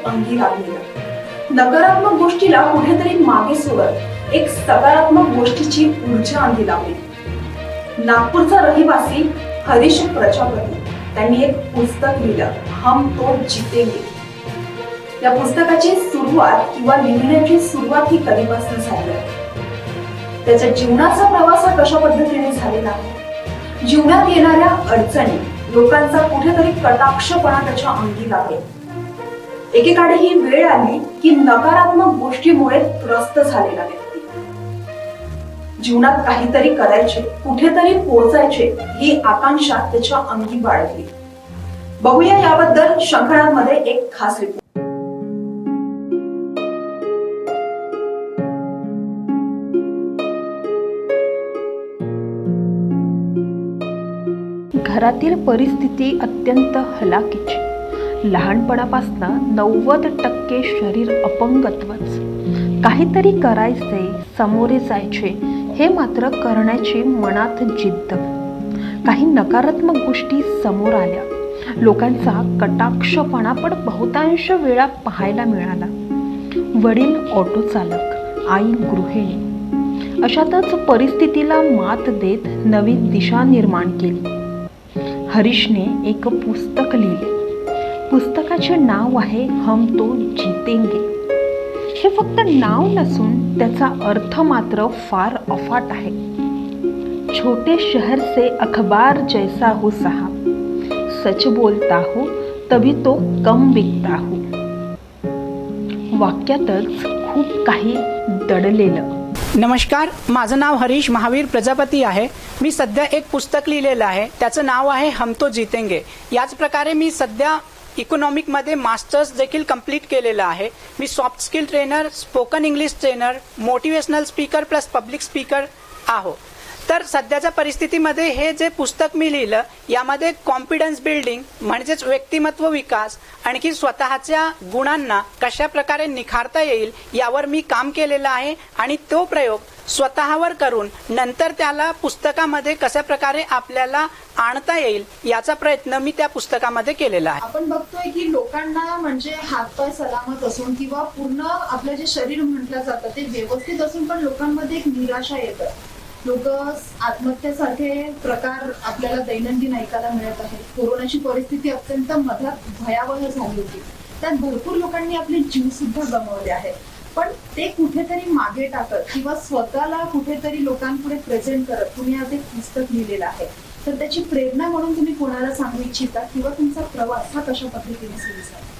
अंगी लागलेलं, नकारात्मक गोष्टीला कुठेतरी मागे सोडत एक सकारात्मक गोष्टीची ऊर्जा अंगी लावली. नागपूरचा रहिवासी हरीश प्रजापती त्यांनी एक पुस्तक लिहिलं, हम तो जीतेंगे. या पुस्तकाची सुरुवात किंवा लिहिण्याची सुरुवात ही कधीपासून झाली आहे. त्याच्या जीवनाचा प्रवास हा कशा पद्धतीने झालेला आहे, जीवनात येणाऱ्या अडचणी, लोकांचा कुठेतरी कटाक्षपणा त्याच्या अंगी लागेल. एकेकाळी ही वेळ आली की नकारात्मक गोष्टीमुळे त्रस्त झालेला व्यक्ती जीवनात काहीतरी करायचे, कुठेतरी पोहोचायचे ही आकांक्षा त्याच्या अंगी बाळगली. बघूया याबद्दल शंखनादमध्ये एक खास रिपोर्ट. घरातील परिस्थिती अत्यंत हलाखीची. लहानपणापासून 90% शरीर अपंगत्वच. काहीतरी करायचे, सामोरे जायचे, हे मात्र करण्याची मनात जिद्द. काही नकारात्मक गोष्टी समोर आल्या, लोकांचा कटाक्षपणा पण बहुतांश वेळा पाहायला मिळाला. वडील ऑटो चालक, आई गृहिणी. अशातच परिस्थितीला मात देत नवी दिशा निर्माण केली. हरीशने एक पुस्तक लिहिले. पुस्तकाचे नाव आहे हम तो जीतेंगे. हे फक्त नाव नसून त्याचा अर्थ मात्र फार अफाट आहे. छोटे शहर से अखबार जैसा हो साहब, सच बोलता हो तभी तो कम बिकता हो. वाक्यातच खूप काही दडलेलं. नमस्कार, माझं नाव हरीश महावीर प्रजापती आहे. मी सध्या एक पुस्तक लिहिलेलं आहे, त्याचं नाव आहे हम तो जीतेंगे. याच प्रकारे मी सध्या इकॉनॉमिकमध्ये मास्टर्स देखील कंप्लीट केलेलं आहे. मी soft skill trainer, spoken English trainer, motivational speaker plus public speaker आहो. तर सध्याच्या परिस्थितीमध्ये हे जे पुस्तक मी लिहिलं, यामध्ये कॉन्फिडन्स बिल्डिंग म्हणजेच व्यक्तिमत्व विकास, आणखी स्वतःच्या गुणांना कशा प्रकारे निखारता येईल यावर मी काम केलेलं आहे. आणि तो प्रयोग स्वतःवर करून नंतर त्याला पुस्तकामध्ये कशा प्रकारे आपल्याला आणता येईल याचा प्रयत्न मी त्या पुस्तकामध्ये केलेला आहे. आपण बघतोय की लोकांना म्हणजे हातपाय सलामत असून किंवा पूर्ण आपलं जे शरीर म्हटलं जातं ते व्यवस्थित असून पण लोकांमध्ये एक निराशा येतं. लोक आत्महत्यासारखे प्रकार आपल्याला दैनंदिन ऐकायला मिळत आहेत. कोरोनाची परिस्थिती अत्यंत मधात भयावह झाली होती, त्यात भरपूर लोकांनी आपले जीव सुद्धा गमावले आहेत. पण ते कुठेतरी मागे टाकत किंवा स्वतःला कुठेतरी लोकांपुढे प्रेझेंट करत तुम्ही आज एक पुस्तक लिहिलेलं आहे. तर त्याची प्रेरणा म्हणून तुम्ही कोणाला सांगू इच्छिता किंवा तुमचा प्रवास हा कशा पद्धतीने सुरू झाला?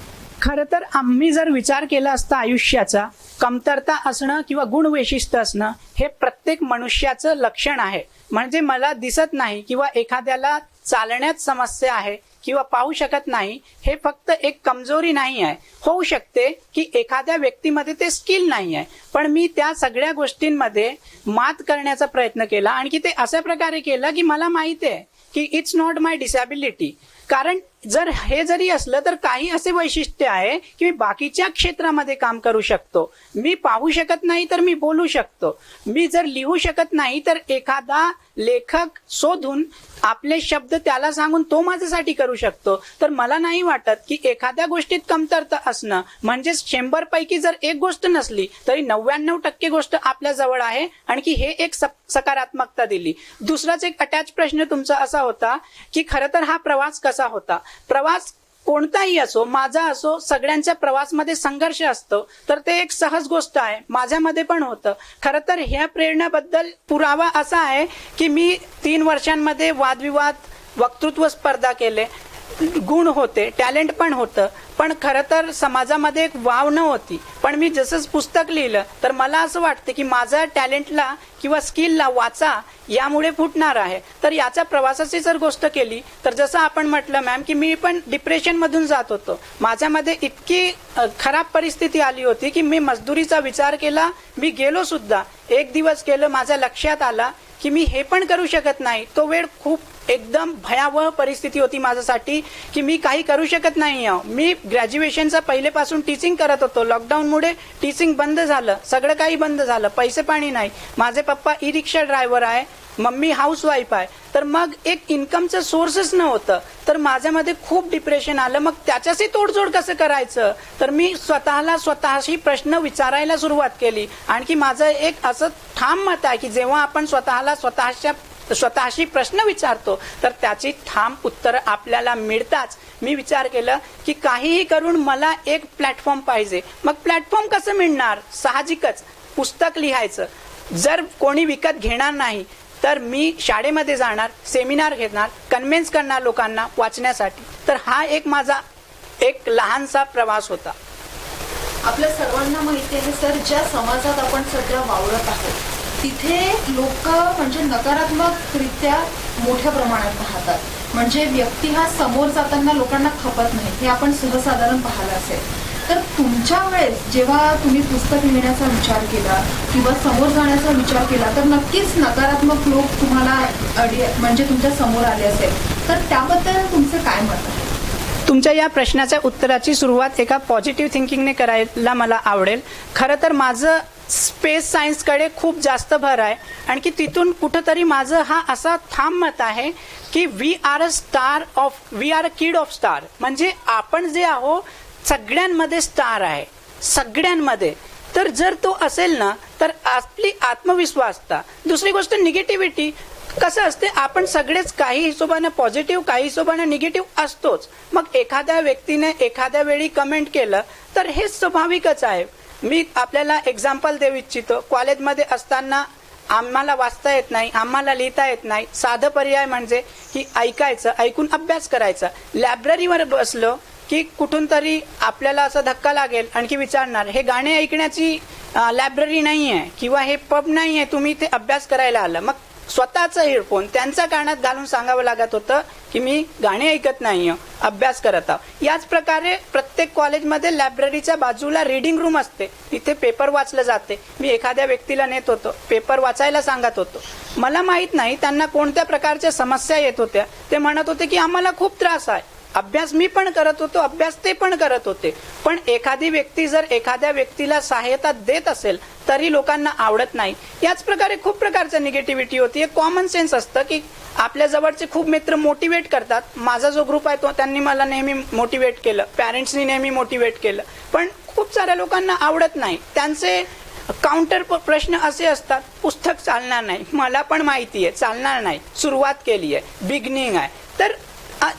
खरं तर आम्ही जर विचार केला असता आयुष्याचा, कमतरता असणं किंवा गुण वैशिष्ट्य असणं हे प्रत्येक मनुष्याचं लक्षण आहे. म्हणजे मला दिसत नाही किंवा एखाद्याला चालण्यात समस्या आहे किंवा पाहू शकत नाही, हे फक्त एक कमजोरी नाही आहे. होऊ शकते की एखाद्या व्यक्तीमध्ये ते स्किल नाही आहे, पण मी त्या सगळ्या गोष्टींमध्ये मात करण्याचा प्रयत्न केला. आणखी ते अशा प्रकारे केलं की मला माहिती आहे की इट्स नॉट माय डिसॅबिलिटी. कारण जर हे जरी असलं तर काही असे वैशिष्ट्य आहे की मी बाकीच्या क्षेत्रामध्ये काम करू शकतो. मी पाहू शकत नाही तर मी बोलू शकतो. मी जर लिहू शकत नाही तर एखादा लेखक शोधून आपले शब्द त्याला सांगून तो माझ्यासाठी करू शकतो. तर मला नाही वाटत की एखाद्या गोष्टीत कमतरता असणं म्हणजे 100 पैकी जर एक गोष्ट नसली तरी 99% गोष्ट आपल्या जवळ आहे. आणखी हे एक सकारात्मकता दिली. दुसराच एक अटॅच प्रश्न तुमचा असा होता की खरं तर हा प्रवास कसा होता. प्रवास कोणताही असो, माझा असो, सगळ्यांच्या प्रवासमध्ये संघर्ष असतो. तर ते एक सहज गोष्ट आहे, माझ्यामध्ये पण होतं. खरं तर ह्या प्रेरणेबद्दल पुरावा असा आहे की मी 3 वर्षांमध्ये वादविवाद, वक्तृत्व स्पर्धा केले. गुण होते, टॅलेंट पण होतं, पण खरं तर समाजामध्ये एक वाव नव्हती. पण मी जसंच पुस्तक लिहिलं तर मला असं वाटतं की माझ्या टॅलेंटला किंवा स्किलला वाचा यामुळे फुटणार आहे. तर याच्या प्रवासाची जर गोष्ट केली तर जसं आपण म्हटलं मॅम की मी पण डिप्रेशनमधून जात होतो. माझ्यामध्ये इतकी खराब परिस्थिती आली होती की मी मजदुरीचा विचार केला. मी गेलो सुद्धा, एक दिवस गेलो, माझ्या लक्षात आला की मी हे पण करू शकत नाही. तो वेळ खूप एकदम भयावह परिस्थिती होती माझ्यासाठी की मी काही करू शकत नाही. मी ग्रॅज्युएशनचा पहिलेपासून टीचिंग करत होतो. लॉकडाऊनमुळे टीचिंग बंद झालं, सगळं काही बंद झालं, पैसे पाणी नाही. माझे पप्पा ई रिक्षा ड्रायव्हर आहे, मम्मी हाऊसवाईफ आहे. तर मग एक इन्कमचं सोर्सच नव्हतं. तर माझ्यामध्ये खूप डिप्रेशन आलं. मग त्याच्याशी तोडजोड कसं करायचं, तर मी स्वतःशी प्रश्न विचारायला सुरुवात केली. आणखी माझं एक असं ठाम मत आहे की जेव्हा आपण स्वतःशी प्रश्न विचारतो तर त्याची ठाम उत्तर आपल्याला मिळताच. मी विचार केलं की काहीही करून मला एक प्लॅटफॉर्म पाहिजे. मग प्लॅटफॉर्म कसं मिळणार, साहजिकच पुस्तक लिहायचं. जर कोणी विकत घेणार नाही तर मी शाळेमध्ये जाणार, सेमिनार घेणार, कन्व्हिन्स करणार लोकांना वाचण्यासाठी. तर हा एक माझा एक लहानसा प्रवास होता. आपल्या सर्वांना माहिती आहे सर, ज्या समाजात आपण सध्या वावरत आहोत तिथे लोक म्हणजे नकारात्मकरित्या मोठ्या प्रमाणात पाहतात. म्हणजे व्यक्ती हा समोर जाताना लोकांना खपत नाही, हे आपण सहसाधारण पाहिलं असेल. तर तुमच्या वेळेस जेव्हा तुम्ही पुस्तक लिहिण्याचा विचार केला किंवा समोर जाण्याचा विचार केला तर नक्कीच नकारात्मक लोक तुम्हाला म्हणजे तुमच्या समोर आले असेल. तर त्याबद्दल तुमचं काय मत आहे? तुमच्या या प्रश्नाच्या उत्तराची सुरुवात एका पॉझिटिव्ह थिंकिंगने करायला मला आवडेल. खरं तर माझं स्पेस सायन्सकडे खूप जास्त भर आहे. आणखी तिथून कुठंतरी माझं हा असा ठाम मत आहे की we are a kid of star. म्हणजे आपण जे आहो सगळ्यांमध्ये स्टार आहे, सगळ्यांमध्ये. तर जर तो असेल ना तर आपली आत्मविश्वास. दुसरी गोष्ट निगेटिव्हिटी. कसं असते, आपण सगळेच काही हिशोबाने पॉझिटिव्ह काही हिशोबाने निगेटिव्ह असतोच. मग एखाद्या व्यक्तीने एखाद्या वेळी कमेंट केलं तर हे स्वाभाविकच आहे. मी आपल्याला एक्झाम्पल देऊ इच्छितो. कॉलेजमध्ये असताना आम्हाला वाचता येत नाही, आम्हाला लिहिता येत नाही. साधं पर्याय म्हणजे की ऐकायचं, ऐकून अभ्यास करायचा. लायब्ररीवर बसलो की कुठून तरी आपल्याला असा धक्का लागेल, आणखी विचारणार हे गाणे ऐकण्याची लायब्ररी नाही आहे किंवा हे पब नाही आहे, तुम्ही इथे अभ्यास करायला आलं. मग स्वतःचं हेडफोन त्यांच्या कानात घालून सांगावं लागत होतं की मी गाणे ऐकत नाही, अभ्यास करत आहो. याच प्रकारे प्रत्येक कॉलेजमध्ये लायब्ररीच्या बाजूला रीडिंग रूम असते, तिथे पेपर वाचलं जाते. मी एखाद्या व्यक्तीला नेत होतो, पेपर वाचायला सांगत होतो. मला माहित नाही त्यांना कोणत्या प्रकारच्या समस्या येत होत्या. ते म्हणत होते की आम्हाला खूप त्रास आहे. अभ्यास मी पण करत होतो, अभ्यास ते पण करत होते. पण एखादी व्यक्ती जर एखाद्या व्यक्तीला सहायता देत असेल तरी लोकांना आवडत नाही. याच प्रकारे खूप प्रकारचं निगेटिव्हिटी होती. एक कॉमन सेन्स असतं की आपल्या जवळचे खूप मित्र मोटिवेट करतात. माझा जो ग्रुप आहे तो त्यांनी मला नेहमी मोटिवेट केलं, पॅरेंट्सनी नेहमी मोटिवेट केलं. पण खूप साऱ्या लोकांना आवडत नाही. त्यांचे काउंटर प्रश्न असे असतात, पुस्तक चालणार नाही. मला पण माहिती आहे चालणार नाही, सुरुवात केली आहे, बिगनिंग आहे. तर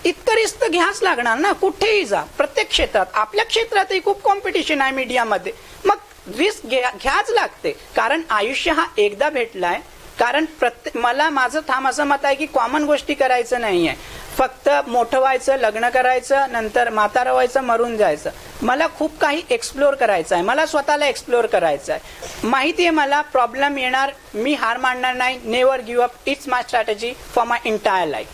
इतकं रिस्क घ्याच लागणार ना, कुठेही जा, प्रत्येक क्षेत्रात. आपल्या क्षेत्रातही खूप कॉम्पिटिशन आहे मीडियामध्ये. मग रिस्क घ्याच लागते, कारण आयुष्य हा एकदा भेटलाय. कारण मला माझं ठाम असं मत आहे की कॉमन गोष्टी करायचं नाहीये. फक्त मोठं व्हायचं, लग्न करायचं, नंतर म्हातारं व्हायचं, मरून जायचं. मला खूप काही एक्सप्लोर करायचं आहे, मला स्वतःला एक्सप्लोर करायचं आहे. माहिती आहे मला प्रॉब्लेम येणार, मी हार मानणार नाही. Never give up, it's my strategy for my entire life.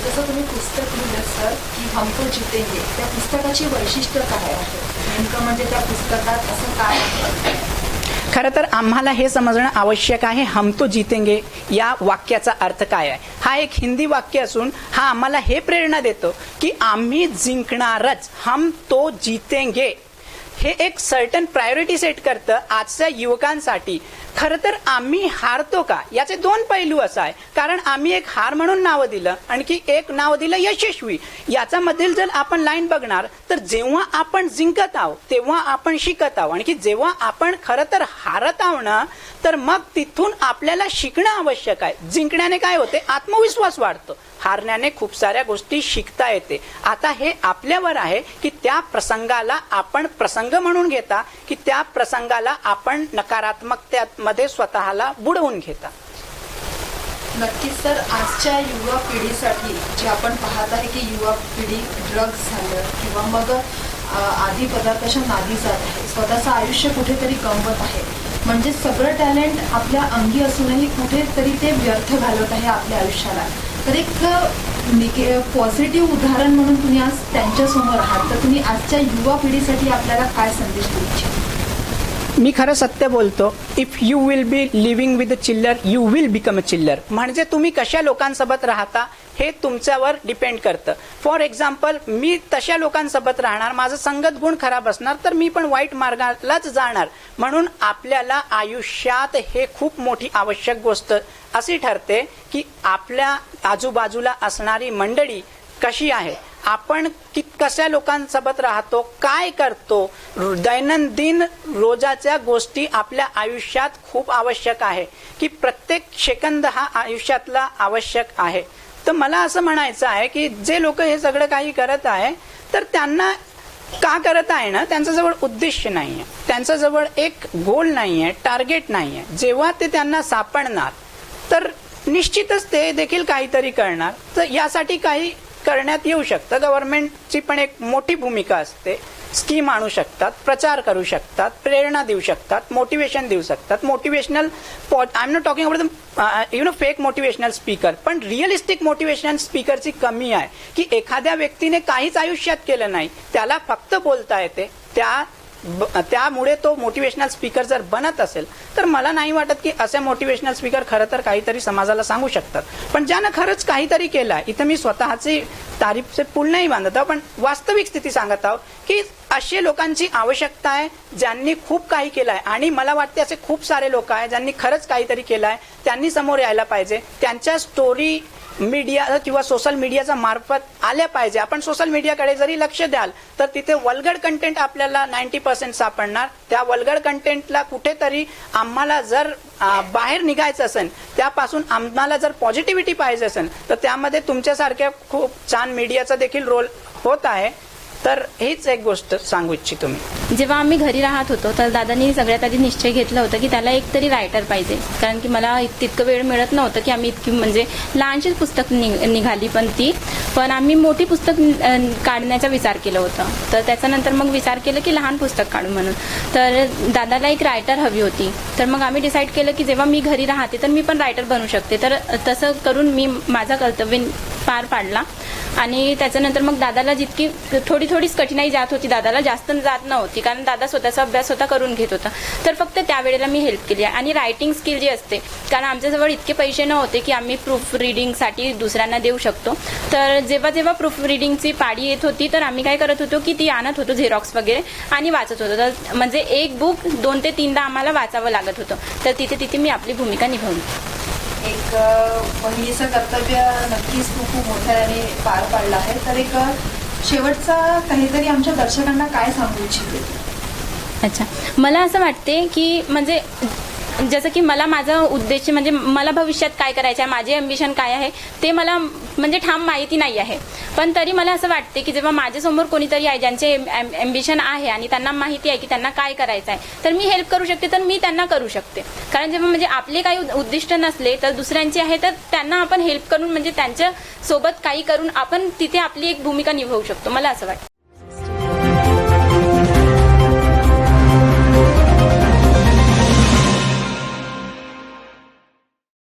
जसं तुम्ही पुस्तक लिहिलं सर की हम तो जीतेंगे, त्या पुस्तकाची वैशिष्ट्य काय आहे नेमकं, म्हणजे त्या पुस्तकात असं काय आहे? खरं तर आम्हाला हे समजणं आवश्यक आहे, हम तो जीतेंगे या वाक्याचा अर्थ काय आहे. हा एक हिंदी वाक्य असून हा आम्हाला हे प्रेरणा देतो की आम्ही जिंकणारच, हम तो जीतेंगे. हे एक सर्टन प्रायोरिटी सेट करतं आजच्या युवकांसाठी. खरं तर आम्ही हारतो का याचे दोन पैलू असं आहे. कारण आम्ही एक हार म्हणून नाव दिलं, आणखी एक नाव दिलं यशस्वी. याचा मधील जर आपण लाईन बघणार तर जेव्हा आपण जिंकत आहोत तेव्हा आपण शिकत आहोत, आणखी जेव्हा आपण खरं तर हारत आहोत ना तर मग तिथून आपल्याला शिकणं आवश्यक आहे. जिंकण्याने काय होते, आत्मविश्वास वाढतो. हारण्याने खूप साऱ्या गोष्टी शिकता येते. आता हे आपल्यावर आहे की त्या प्रसंगाला आपण प्रसंग म्हणून घेता की त्या प्रसंगाला आपण नकारात्मकतेमध्ये स्वतःला बुडवून घेता. नक्कीच सर, आजच्या युवा पिढीसाठी जे आपण पाहत आहे की युवा पिढी ड्रग्स झालं किंवा मग आदी पदार्थाच्या नादी जात आहे, स्वतःचं आयुष्य कुठेतरी गमवत आहे. म्हणजे सगळं टॅलेंट आपल्या अंगी असूनही कुठेतरी ते व्यर्थ घालवत आहे आपल्या आयुष्याला. तर एक पॉझिटिव्ह उदाहरण म्हणून तुम्ही आज त्यांच्यासमोर आहात, तर तुम्ही आजच्या युवा पिढीसाठी आपल्याला काय संदेश देऊ इच्छिता? मी खरं सत्य बोलतो. If you will be living with a चिल्लर यू विल बिकम अ चिल्लर. म्हणजे तुम्ही कशा लोकांसोबत राहता हे तुमच्यावर डिपेंड करतं. फॉर एक्झाम्पल, मी तशा लोकांसोबत राहणार, माझं संगत गुण खराब असणार, तर मी पण वाईट मार्गालाच जाणार. म्हणून आपल्याला आयुष्यात हे खूप मोठी आवश्यक गोष्ट अशी ठरते की आपल्या आजूबाजूला असणारी मंडळी कशी आहे, आपण कशा लोकांसोबत राहतो, काय करतो, दैनंदिन रोजाच्या गोष्टी आपल्या आयुष्यात खूप आवश्यक आहे की प्रत्येक सेकंद हा आयुष्यातला आवश्यक आहे. तर मला असं म्हणायचं आहे की जे लोक हे सगळं काही करत आहे तर त्यांना का करत आहे ना, त्यांच्याजवळ उद्देश नाहीये, त्यांच्याजवळ एक गोल नाहीये, टार्गेट नाहीये. जेव्हा ते त्यांना सापडणार तर निश्चितच ते देखील काहीतरी करणार. तर यासाठी काही करण्यात येऊ शकतं. गव्हर्नमेंटची पण एक मोठी भूमिका असते. स्कीम आणू शकतात, प्रचार करू शकतात, प्रेरणा देऊ शकतात, मोटिवेशन देऊ शकतात. Motivational I am not talking about fake motivational speaker, पण रिअलिस्टिक मोटिवेशनल स्पीकरची कमी आहे की एखाद्या व्यक्तीने काहीच आयुष्यात केलं नाही, त्याला फक्त बोलता येते, त्यामुळे तो मोटिवेशनल स्पीकर जर बनत असेल तर मला नाही वाटत की असे मोटिवेशनल स्पीकर खरं तर काहीतरी समाजाला सांगू शकतात. पण ज्यानं खरंच काहीतरी केलं, इथं मी स्वतःची तारीफचे पूल नाही बांधत आहोत, पण वास्तविक स्थिती सांगत आहोत की असे लोकांची आवश्यकता आहे ज्यांनी खूप काही केलं आहे. आणि मला वाटते असे खूप सारे लोक आहेत ज्यांनी खरंच काहीतरी केलं आहे, त्यांनी समोर यायला पाहिजे. त्यांच्या स्टोरी मीडिया किंवा सोशल मीडियाच्या मार्फत आल्या पाहिजे. आपण सोशल मीडियाकडे जरी लक्ष द्याल तर तिथे वल्गड कंटेंट आपल्याला 90% सापडणार. त्या वल्गड कंटेंटला कुठेतरी आम्हाला जर बाहेर निघायचं असेल, त्यापासून आम्हाला जर पॉझिटिव्हिटी पाहिजे असेल तर त्यामध्ये तुमच्यासारख्या खूप छान मीडियाचा देखील रोल होत आहे. तर हीच एक गोष्ट सांगू इच्छितो मी. जेव्हा आम्ही घरी राहत होतो तर दादांनी सगळ्यात आधी निश्चय घेतला होता की त्याला एक तरी रायटर पाहिजे, कारण की मला तितकं वेळ मिळत नव्हतं की आम्ही इतकी म्हणजे लहानशीच पुस्तक निघाली पण आम्ही मोठी पुस्तक काढण्याचा विचार केला होता. तर त्याच्यानंतर मग विचार केला की लहान पुस्तक काढू म्हणून. तर दादाला एक रायटर हवी होती. तर मग आम्ही डिसाईड केलं की जेव्हा मी घरी राहते तर मी पण रायटर बनू शकते. तर तसं करून मी माझा कर्तव्य पार पाडला. आणि त्याच्यानंतर मग दादाला जितकी थोडीच कठीणाई जात होती, दादाला जास्त जात नव्हती, कारण दादा स्वतःचा अभ्यास स्वतः करून घेत होता. तर फक्त त्यावेळेला मी हेल्प केली. आणि रायटिंग स्किल जी असते, कारण आमच्याजवळ इतके पैसे नव्हते की आम्ही प्रूफ रिडिंगसाठी दुसऱ्यांना देऊ शकतो. तर जेव्हा प्रूफ रिडिंगची पाळी येत होती तर आम्ही काय करत होतो की ती आणत होतो झेरॉक्स वगैरे आणि वाचत होतो. तर म्हणजे एक बुक 2 ते 3दा आम्हाला वाचावं लागत होतं. तर तिथे मी आपली भूमिका निभावली. एक बहिणीचं कर्तव्य नक्कीच तू खूप मोठ्याने पार पाडलं आहे. तर एक शेवटचा काहीतरी आमच्या दर्शकांना काय सांगू इच्छिते? अच्छा, मला असं वाटते की म्हणजे जसं की मला माझा उद्देश म्हणजे मला भविष्यात काय करायचं आहे, माझे अम्बिशन काय आहे ते मला म्हणजे ठाम माहिती नाही आहे. पण तरी मला असं वाटते की जेव्हा माझ्यासमोर कोणीतरी आहे ज्यांचे अम्बिशन आहे आणि त्यांना माहिती आहे की त्यांना काय करायचं आहे, तर मी हेल्प करू शकते, तर मी त्यांना करू शकते. कारण जेव्हा म्हणजे आपले काही उद्दिष्ट नसले तर दुसऱ्यांचे आहे, तर त्यांना आपण हेल्प करून म्हणजे त्यांच्या सोबत काही करून आपण तिथे आपली एक भूमिका निभावू शकतो, मला असं वाटतं.